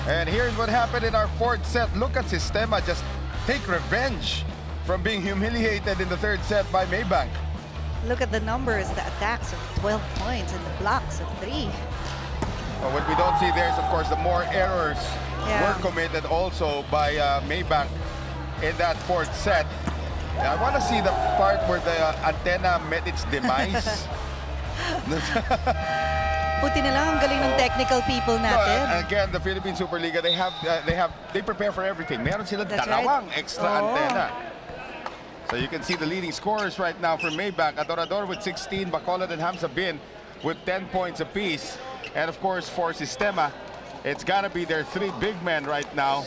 And here's what happened in our fourth set. Look at Systema just take revenge from being humiliated in the third set by Maybank. Look at the numbers, the attacks of 12 points and the blocks of 3. Well, what we don't see there is, of course, the more errors were committed also by Maybank in that fourth set. I want to see the part where the antenna met its demise. Buti na lang, ang galing ng technical people natin. No, again, the Philippine Superliga, they prepare for everything. Meron sila dalawang extra antenna. So you can see the leading scorers right now for Maybank. Adorador with 16, Bacolod and Hamza Bin with 10 points apiece. And of course, for Systema, it's got to be their 3 big men right now.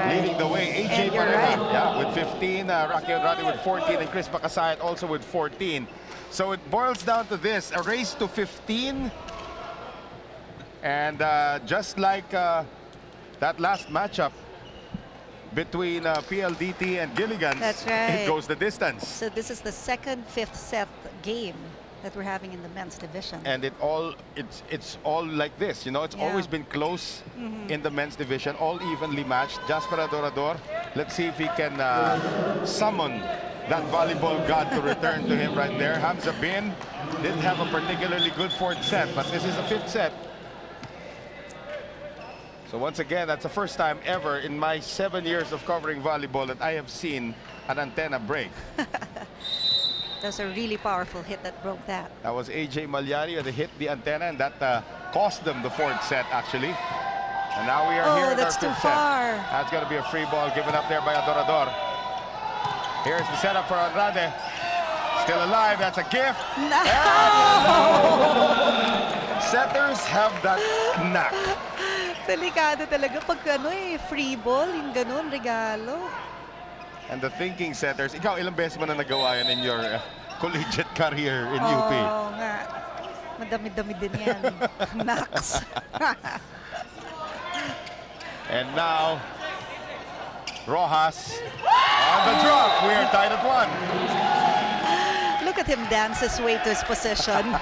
Leading the way. AJ Pareja with 15, Rocky Andrade with 14, and Chris Bacasayat also with 14. So it boils down to this, a race to 15. And just like that last matchup between PLDT and Gilligan's, it goes the distance. So this is the second fifth set game that we're having in the men's division. And it's all like this, you know, it's always been close in the men's division, all evenly matched. Jasper Adorador, let's see if he can summon that volleyball god to return to him right there. Hamza Bin didn't have a particularly good fourth set, but this is the fifth set. So once again, that's the first time ever in my 7 years of covering volleyball that I have seen an antenna break. That's a really powerful hit that broke that. That was AJ Malyari that hit the antenna, and that cost them the fourth set, actually. And now we are here in our fifth set. That's going to be a free ball given up there by Adorador. Here's the setup for Andrade. Still alive. That's a gift. No! Setters have that knack. Delikado talaga pag free ball, yung ganun, regalo. And the thinking setters, ikaw ilang beses mo na nagawa yan in your collegiate career in UP? Oo nga. Madami-dami din yan. Knocks. And now, Rojas on the drop. We are tied at 1. Look at him dance his way to his position.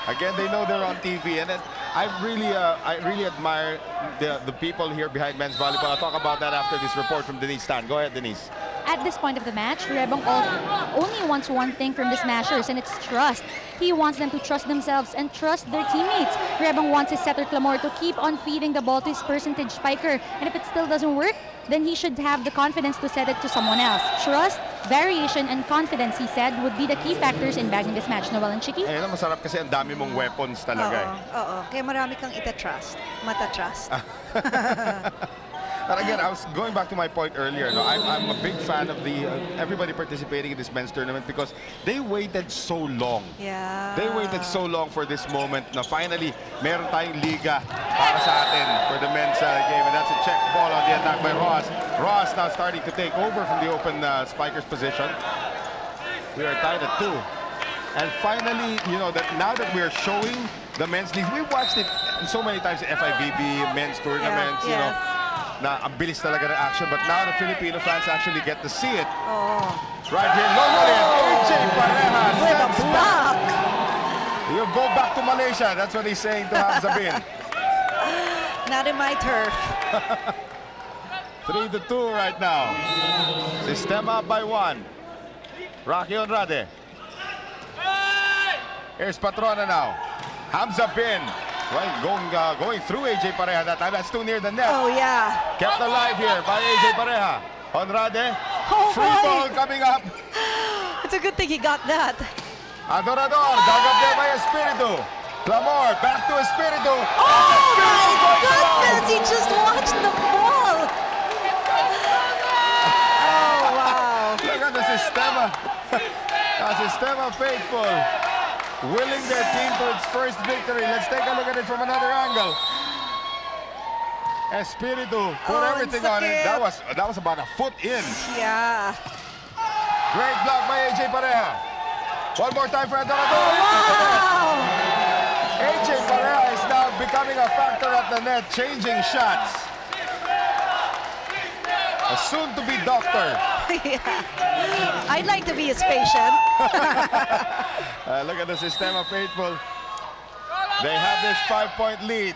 Again, they know they're on TV, and I really admire the people here behind men's volleyball. I'll talk about that after this report from Denise Tan. Go ahead, Denise. At this point of the match, Rebong only wants one thing from the Smashers, and it's trust. He wants them to trust themselves and trust their teammates. Rebong wants his setter Clamor to keep on feeding the ball to his percentage spiker, and if it still doesn't work, then he should have the confidence to set it to someone else. Trust, variation, and confidence, he said, would be the key factors in bagging this match. Noel and Chiki? Ayun, masarap kasi ang dami mong weapons talaga. Oo. Kaya marami kang ita-trust. Mata-trust. But again, I was going back to my point earlier. No, I'm a big fan of the everybody participating in this men's tournament because they waited so long. Yeah. They waited so long for this moment. Na finally, meron tayong liga para sa atin for the men's game, and that's a check ball on the attack by Ross. Ross now starting to take over from the open spiker's position. We are tied at 2. And finally, you know, that now that we are showing the men's league, we watched it so many times in FIVB, men's tournaments, you know. Na ang bilis talaga ng action, but now the Filipino fans actually get to see it. Right here, AJ Pareja with a block. You go back to Malaysia. That's what he's saying to Hamza Bin. Not in my turf. 3-2 right now. Systema by 1. Rocky Andrade. Here's Patrona now. Hamza Bin. Right, going through AJ Pareja that time. That's too near the net. Oh, yeah. Kept alive here by AJ Pareja. Andrade, free ball coming up. It's a good thing he got that. Adorador, dug up there by Espiritu. Clamor, back to Espiritu. Oh, my goodness, he just watched the ball. Oh, wow. Look at the Systema. The Systema faithful. Willing their team to its first victory. Let's take a look at it from another angle. Espiritu put everything on it. That was about a foot in. Yeah. Great block by AJ Pareja. One more time for Adorador. Wow. AJ Pareja is now becoming a factor at the net, changing shots. A soon-to-be doctor. Yeah. I'd like to be his patient. Look at the Systema faithful. They have this 5-point lead.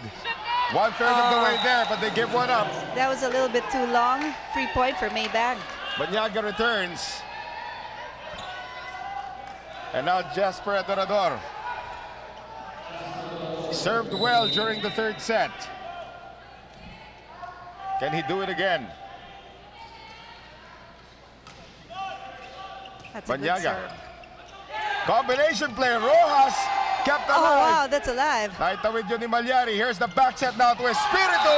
1/3 of the way there, but they give one up. That was a little bit too long. Free point for Maybank. Banyaga returns. And now Jasper Adorador. Served well during the third set. Can he do it again? That's a good serve. Combination play. Rojas kept alive. Oh, wow, that's alive. Naitawid yun ni Malyari. Here's the back set now to Espiritu.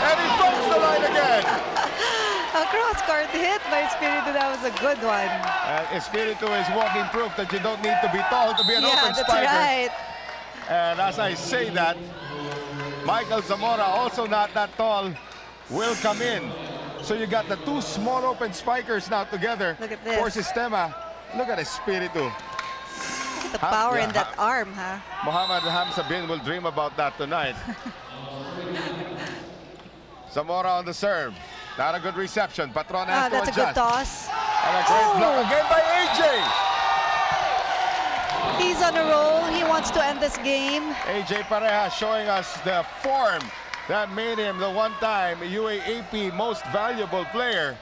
And he finds the line again. A cross-court hit by Espiritu. That was a good one. Espiritu is walking proof that you don't need to be tall to be an open that's spiker. right. And as I say that, Michael Zamora, also not that tall, will come in. So you got the two small open spikers now together. Look at this. For Systema. Look at Espiritu. Look at the power in that arm, huh? Muhammad Hamza Bin will dream about that tonight. Zamora on the serve. Not a good reception. Patron has to that's adjust. a good toss. And a great block again by AJ. He's on a roll. He wants to end this game. AJ Pareja showing us the form that made him the one-time UAAP most valuable player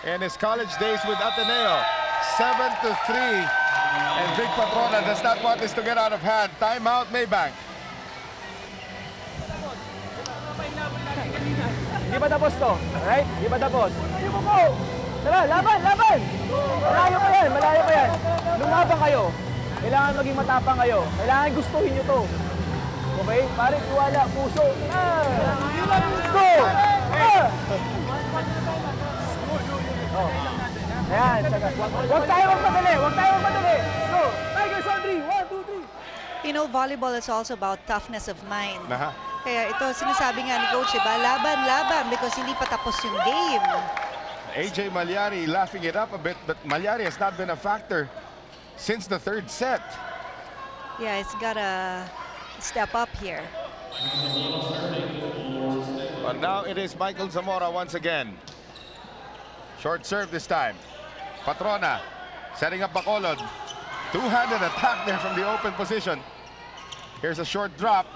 in his college days with Ateneo. 7-3. And Vic Patrona does not want this to get out of hand. Timeout, Maybank. Di ba tapos to? Alright? Di ba tapos? Di ba po? Tara, laban, laban! Malayo pa yan, malayo pa yan. Lumabang kayo. Kailangan maging matapang kayo. Kailangan gustuhin nyo to. Okay? Pare, tiwala, puso. Go! Oh. Ayan, tsaga. Huwag tayo magpadali, huwag tayo magpadali. Go! Tigers on 3, 1, 2, 3. You know, volleyball is also about toughness of mind. Aha. Kaya ito, sinasabi nga ni Coach, diba? Laban, laban, because hindi pa tapos yung game. AJ Malyari laughing it up a bit, but Malyari has not been a factor since the third set. Yeah, he's got to step up here. But now it is Michael Zamora once again. Short serve this time. Patrona setting up Bacolod. Two-handed attack there from the open position. Here's a short drop.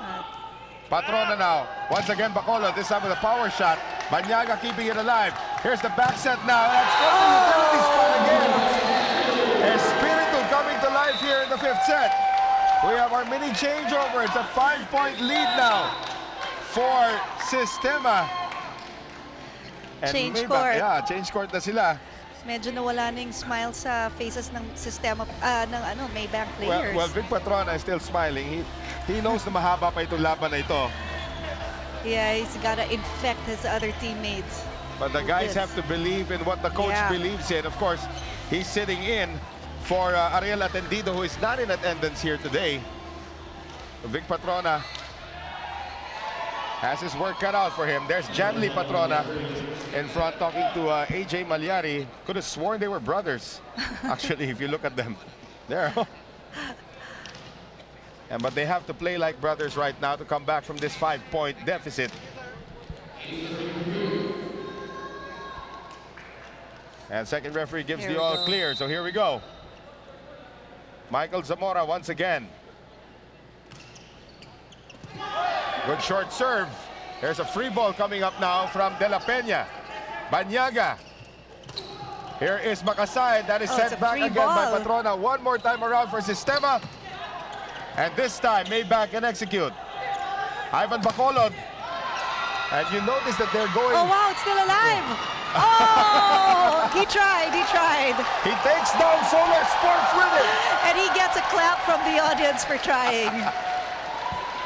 Patrona now. Once again Bacolod, this time with a power shot. Banyaga keeping it alive. Here's the back set now. That's from the utility spot again. Espiritu coming to life here in the fifth set. We have our mini changeover. It's a 5-point lead now for Systema. And Change Maybank, court. Yeah, change court na sila. Medyo nawala na yung smile sa faces ng Systema, ng Maybank players. Well, Vic Patrona is still smiling. He knows na mahaba pa itong laban na ito. Yeah, he's got to infect his other teammates. But the guys have to believe in what the coach believes in. Of course, he's sitting in for Ariel Atendido, who is not in attendance here today. Vic Patrona has his work cut out for him. There's Janly Patrona in front talking to AJ Malyari. Could have sworn they were brothers, actually, if you look at them. There. But they have to play like brothers right now to come back from this 5-point deficit. And second referee gives the all clear, so here we go. Michael Zamora once again. Good short serve. There's a free ball coming up now from De La Peña. Banyaga. Here is Makasay. That is sent back again by Patrona. One more time around for Systema. And this time, Maybank can execute. Ivan Bacolod. And you notice that they're going... Oh, wow, it's still alive. Oh, he tried, he tried. He takes down Solar Sports with it. And he gets a clap from the audience for trying.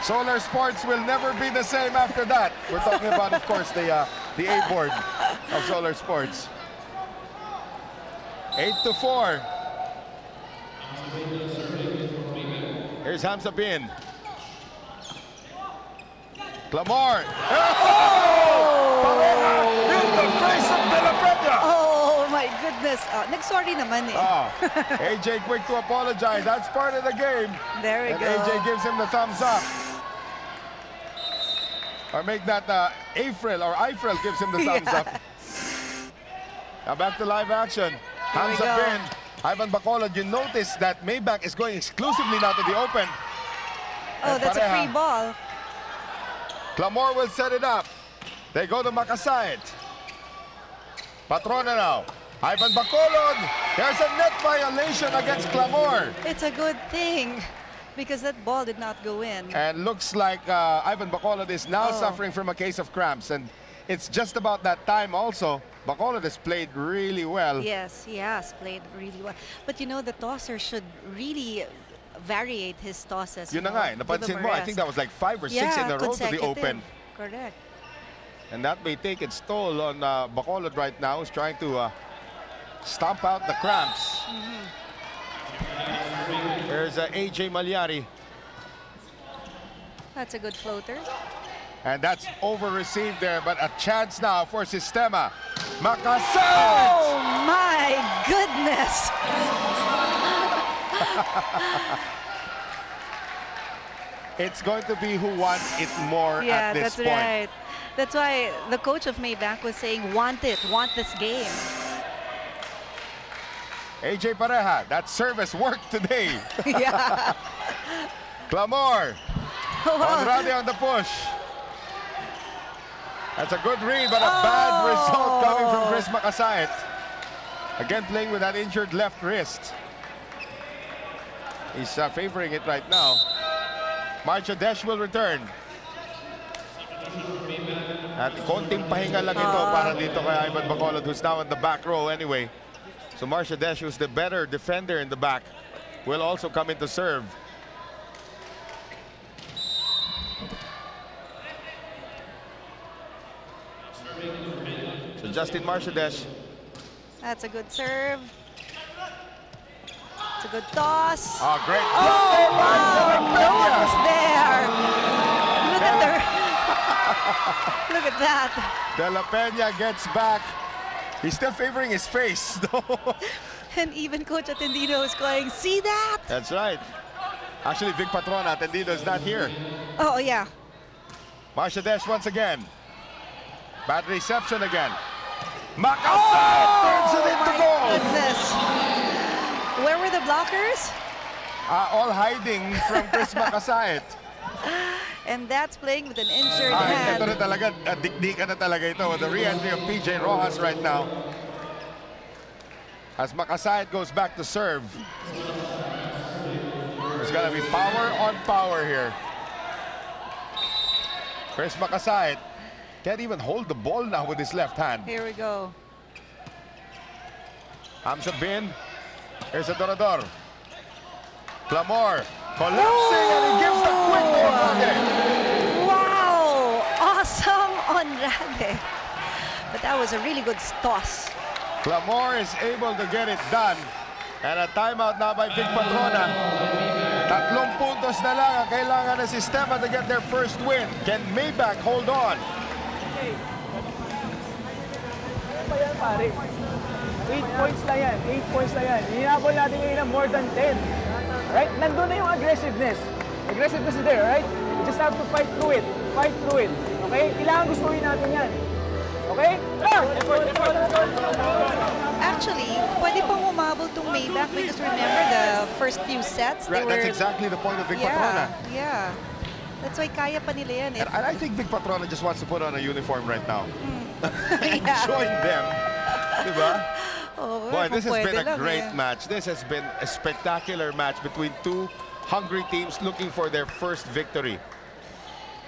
Solar Sports will never be the same after that. We're talking about, of course, the A board of Solar Sports. 8-4. Here's Hamza Bin. Clamor. Oh! In the face of De La Peña. Oh my goodness. Nagsorry naman eh. AJ quick to apologize. That's part of the game. There we go. AJ gives him the thumbs up. Or make that Eiffel gives him the thumbs up. Now back to live action. Hamza Bin. Ivan Bacolod, you notice that Maybank is going exclusively now to the open. Oh, that's a free ball. Clamor will set it up. They go to Makasait. Patrona now. Ivan Bacolod. There's a net violation against Clamor. It's a good thing because that ball did not go in. And looks like Ivan Bacolod is now suffering from a case of cramps. And it's just about that time also. Bacolod has played really well. Yes, he has played really well. But you know, the tosser should really variate his tosses. Yun na nga, napansin mo, I think that was like 5 or 6 in a row to the open. Correct. And that may take its toll on Bacolod right now, who's trying to stomp out the cramps. There's AJ Malyari. That's a good floater. And that's over-received there, but a chance now for Systema. Makasait! Oh my goodness! It's going to be who wants it more at this point. Yeah, that's right. That's why the coach of Maybank was saying, want it, want this game. AJ Pareja, that service worked today. Yeah. Clamor. Andrade on the push. That's a good read, but a bad result coming from Chris Makasait. Again, playing with that injured left wrist. He's favoring it right now. Marcia Desh will return. At konting pahinga lang ito para dito kay Ivan Bacolod, who's now in the back row anyway. So Marcia Desh, who's the better defender in the back, will also come in to serve. So Justin Marcia Desh. That's a good serve. It's a good toss. Oh, great. Oh, wow. No one was there. Look at her. Look at that. De La Peña gets back. He's still favoring his face, though. And even Coach Atendido is going, see that? That's right. Actually, Vic Patrona, Atendido is not here. Oh, yeah. Marcia Desh once again. Bad reception again. Makasait turns it into goal. Goodness. Where were the blockers? All hiding from Chris Makasait. And that's playing with an injured hand. Ito na talaga, dikdikan na talaga ito with the re-entry of PJ Rojas right now. As Makasait goes back to serve. There's gonna be power on power here. Chris Makasait can't even hold the ball now with his left hand. Here we go. Hamza Bin. Here's a Dorador. Clamor collapsing and he gives the quick to Onrade. Wow! Awesome Onrade. But that was a really good toss. Clamor is able to get it done. And a timeout now by Vic Patrona. 3 puntos na lang ang kailangan ng Systema to get their first win. Can Maybank hold on? Okay. Ano ba yan, pare? 8 points na yan. 8 points na yan. Hinabol natin ngayon ng more than 10. Right? Nandun na yung aggressiveness. Aggressiveness is there, right? You just have to fight through it. Fight through it. Okay? Kailangan gustuhin natin yan. Okay? Actually, pwede pang umabol tong Maybank because remember the first few sets, they Right, were... that's exactly the point of Vic Patrona. Yeah. That's why kaya pa nila yan. And I think Vic Patrona just wants to put on a uniform right now. And Yeah. join them. Diba? Oh, Boy, this has been a lang great eh. match. This has been a spectacular match between two hungry teams looking for their first victory.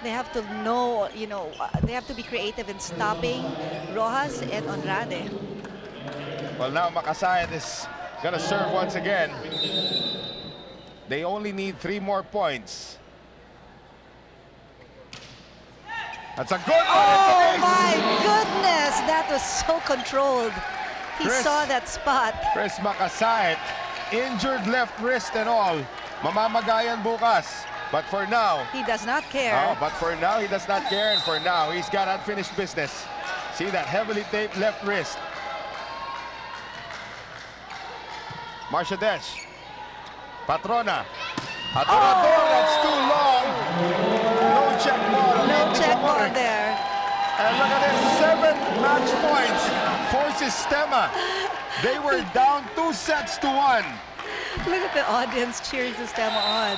They have to know, you know, they have to be creative in stopping Rojas and Onrade. Well, now Makasait is gonna serve once again. They only need 3 more points. That's a good one. Oh my goodness, that was so controlled. He Chris- saw that spot. Chris Makasait, injured left wrist and all. Mamamagayan bukas. But for now, He does not care. but for now, he does not care. And for now, he's got unfinished business. See that heavily taped left wrist. Marcia Desh. Patrona. Adorador, that's too long. No check ball. No check ball there. And look at this, 7 match points for Systema. They were down 2 sets to 1. Look at the audience cheering Systema on.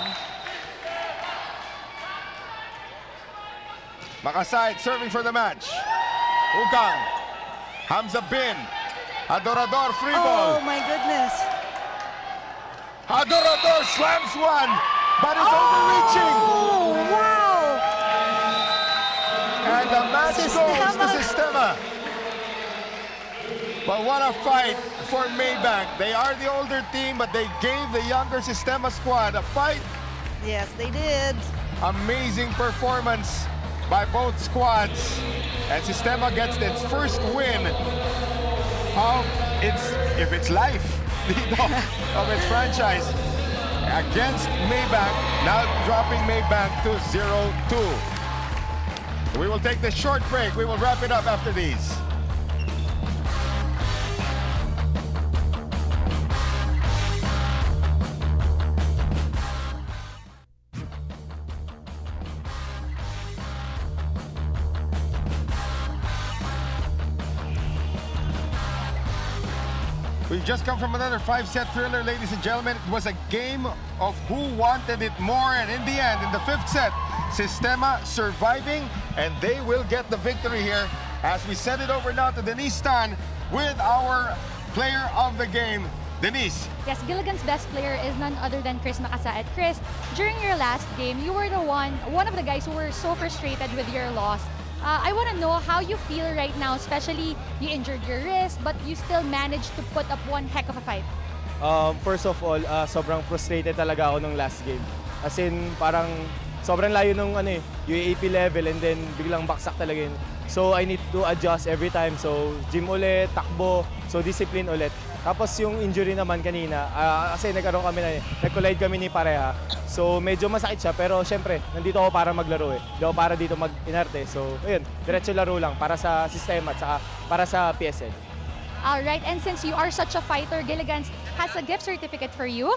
Makasait serving for the match. Ukang. Hamza Bin. Adorador free ball. Oh my goodness. Adorador slams one, but it's overreaching. Oh, wow. And the match goes to Systema. But what a fight for Maybank. They are the older team, but they gave the younger Systema squad a fight. Yes, they did. Amazing performance by both squads. And Systema gets its first win of its life of its franchise against Maybank, now dropping Maybank to 0-2. We will take this short break. We will wrap it up after these. We've just come from another 5-set thriller, ladies and gentlemen. It was a game of who wanted it more, and in the end, in the 5th set, Systema surviving, and they will get the victory here as we send it over now to Denise Tan with our player of the game, Denise. Yes, Gilligan's best player is none other than Chris Makasait. Chris, during your last game, you were the one of the guys who were so frustrated with your loss. I want to know how you feel right now, especially you injured your wrist, but you still managed to put up one heck of a fight. First of all, sobrang frustrated talaga ako nung last game. As in, parang sobrang layo nung UAP level, and then biglang baksak talaga yun. So I need to adjust every time. So gym ulit, takbo, so discipline ulit. Tapos yung injury naman kanina, kasi nag-collide kami ni pareha. So medyo masakit siya, pero syempre, nandito ako para maglaro eh. Hindi ako para dito mag-inarte. So ayun, diretso laro lang para sa Systema at saka para sa PSL. Alright, and since you are such a fighter, Gilligan's has a gift certificate for you.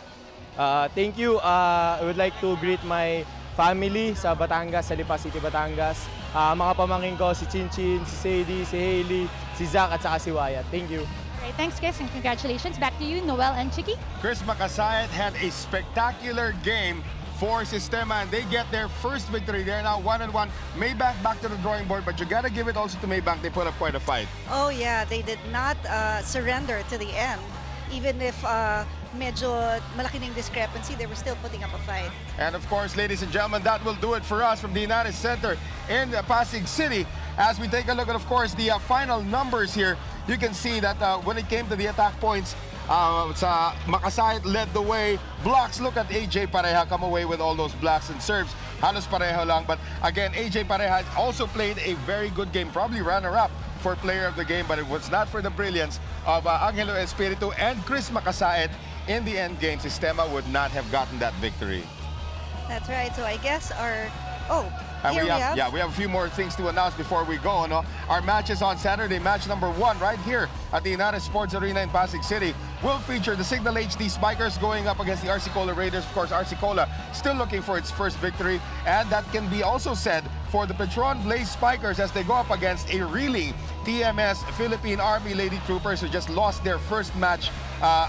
Thank you. I would like to greet my family sa Batangas, sa Lipa City, Batangas. Mga pamangkin ko, si Chinchin, si Sadie, si Hailey, si Zach at saka si Wyatt. Thank you. Alright, thanks Chris and congratulations. Back to you, Noel and Chicky. Chris Makasait had a spectacular game for Systema, and they get their first victory. They're now 1-1. Maybank back to the drawing board, but you gotta give it also to Maybank. They put up quite a fight. Oh yeah, they did not surrender to the end. Even if medyo malaki ng discrepancy, they were still putting up a fight. And of course, ladies and gentlemen, that will do it for us from the United Center in Pasig City. As we take a look at, of course, the final numbers here, you can see that when it came to the attack points, Makasait led the way. Blocks, look at AJ Pareja come away with all those blocks and serves. Halos pareho lang, but again, AJ Pareja also played a very good game, probably runner-up for player of the game, but it was not for the brilliance of Angelo Espiritu and Chris Makasait. In the end game, Systema would not have gotten that victory. That's right. So I guess our we have a few more things to announce before we go. No? Our matches on Saturday, match number 1 right here at the United Sports Arena in Pasig City will feature the Signal HD Spikers going up against the RC Cola Raiders. Of course, RC Cola still looking for its first victory, and that can be also said for the Petron Blaze Spikers as they go up against a reeling TMS Philippine Army Lady Troopers who just lost their first match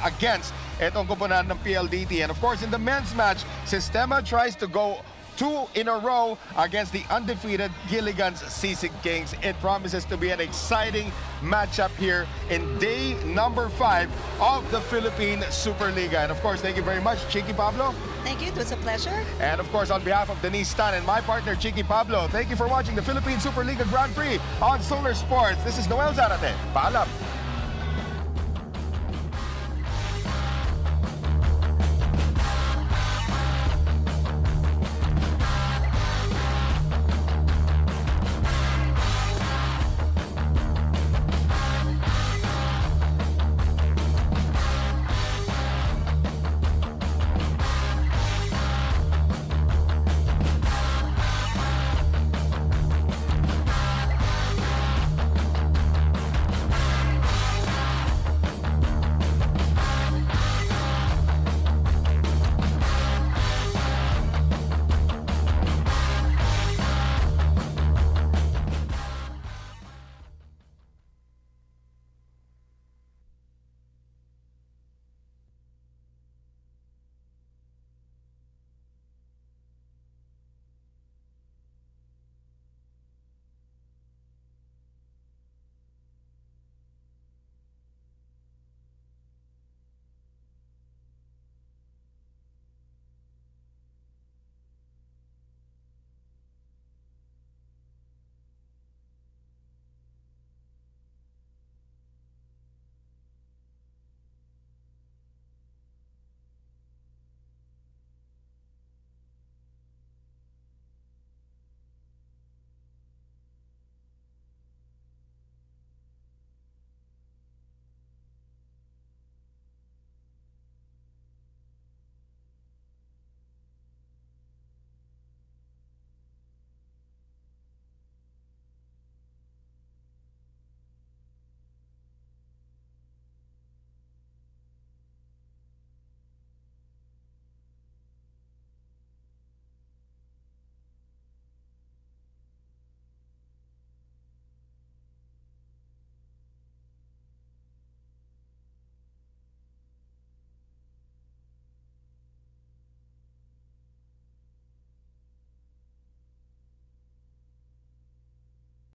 against etong koponan ng PLDT. And of course, in the men's match, Systema tries to go 2 in a row against the undefeated Gilligan's Sisig Kings. It promises to be an exciting matchup here in day number 5 of the Philippine Superliga. And of course, thank you very much, Chicky Pablo. Thank you. It was a pleasure. And of course, on behalf of Denise Tan and my partner, Chicky Pablo, thank you for watching the Philippine Superliga Grand Prix on Solar Sports. This is Noel Zarate. Paalam.